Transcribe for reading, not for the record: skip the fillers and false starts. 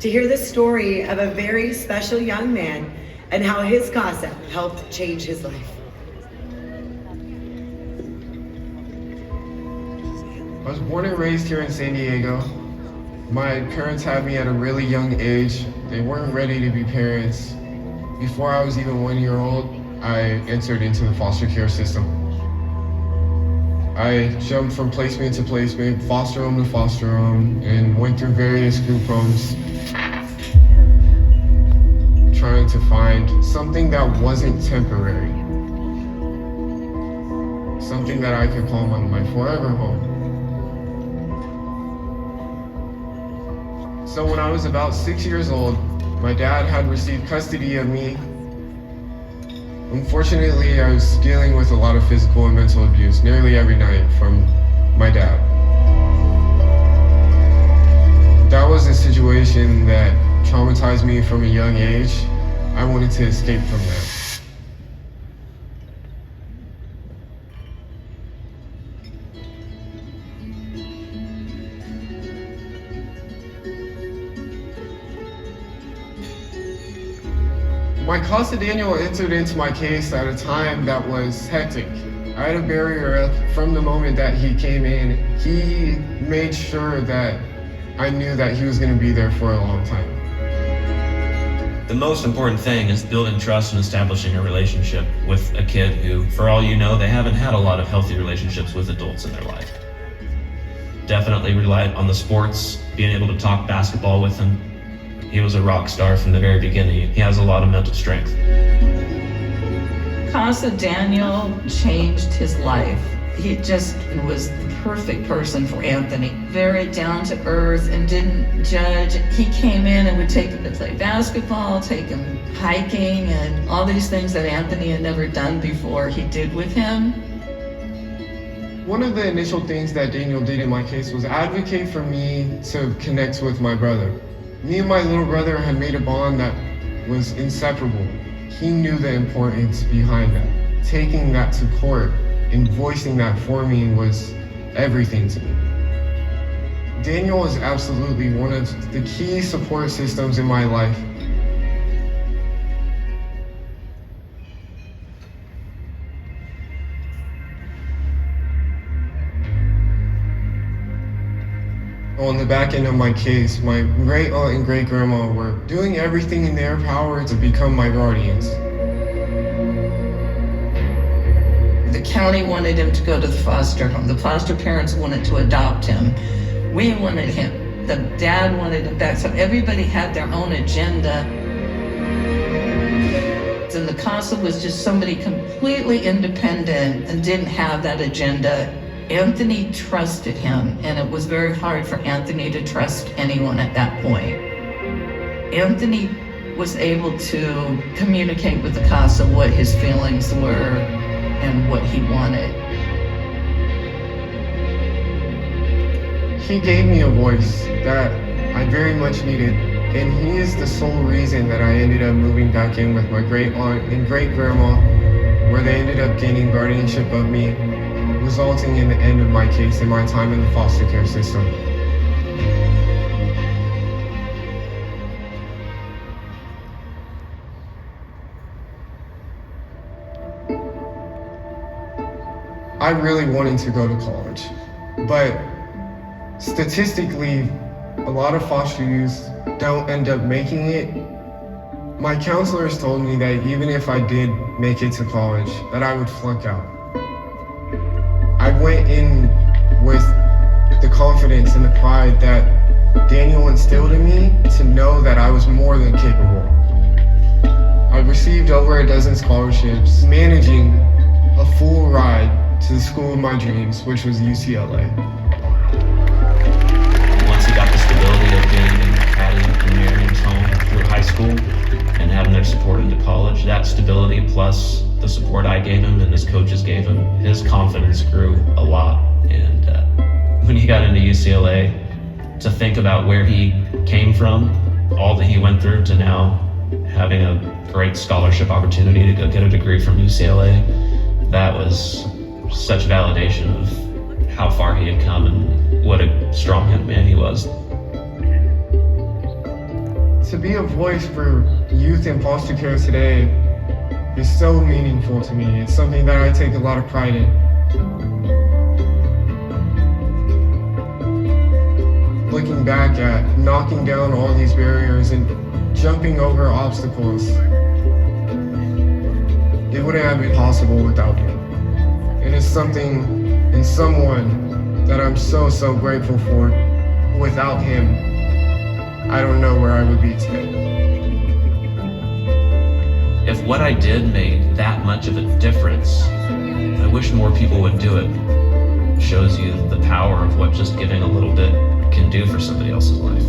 To hear the story of a very special young man and how his CASA helped change his life. I was born and raised here in San Diego. My parents had me at a really young age. They weren't ready to be parents. Before I was even 1 year old, I entered into the foster care system. I jumped from placement to placement, foster home to foster home, and went through various group homes, trying to find something that wasn't temporary. Something that I could call my forever home. So when I was about 6 years old, my dad had received custody of me. Unfortunately, I was dealing with a lot of physical and mental abuse nearly every night from my dad. That was a situation that traumatized me from a young age. I wanted to escape from that. My CASA Daniel entered into my case at a time that was hectic. I had a barrier up from the moment that he came in. He made sure that I knew that he was going to be there for a long time. The most important thing is building trust and establishing a relationship with a kid who, for all you know, they haven't had a lot of healthy relationships with adults in their life. Definitely relied on the sports, being able to talk basketball with him. He was a rock star from the very beginning. He has a lot of mental strength. CASA Daniel changed his life. He just was the perfect person for Anthony. Very down to earth and didn't judge. He came in and would take him to play basketball, take him hiking, and all these things that Anthony had never done before he did with him. One of the initial things that Daniel did in my case was advocate for me to connect with my brother. Me and my little brother had made a bond that was inseparable. He knew the importance behind that. Taking that to court and voicing that for me was everything to me. Daniel is absolutely one of the key support systems in my life. On the back end of my case, my great aunt and great grandma were doing everything in their power to become my guardians. The county wanted him to go to the foster home. The foster parents wanted to adopt him. We wanted him. The dad wanted him back. So everybody had their own agenda. And the CASA was just somebody completely independent and didn't have that agenda. Anthony trusted him, and it was very hard for Anthony to trust anyone at that point. Anthony was able to communicate with the CASA what his feelings were and what he wanted. He gave me a voice that I very much needed, and he is the sole reason that I ended up moving back in with my great aunt and great grandma, where they ended up gaining guardianship of me, resulting in the end of my case and my time in the foster care system. I really wanted to go to college, but statistically, a lot of foster youth don't end up making it. My counselors told me that even if I did make it to college, that I would flunk out. I went in with the confidence and the pride that Daniel instilled in me to know that I was more than capable. I received over a dozen scholarships, managing a full ride to the school of my dreams, which was UCLA. Once he got the stability of being in Patty and Marion's home through high school and having their support into college, that stability plus the support I gave him and his coaches gave him, his confidence grew a lot. And when he got into UCLA, to think about where he came from, all that he went through, to now having a great scholarship opportunity to go get a degree from UCLA, that was such validation of how far he had come and what a strong young man he was. To be a voice for youth in foster care today is so meaningful to me. It's something that I take a lot of pride in. Looking back at knocking down all these barriers and jumping over obstacles, it wouldn't have been possible without him. And it's something and someone that I'm so grateful for. Without him, I don't know where I would be today. If what I did made that much of a difference, I wish more people would do it. It shows you the power of what just giving a little bit can do for somebody else's life.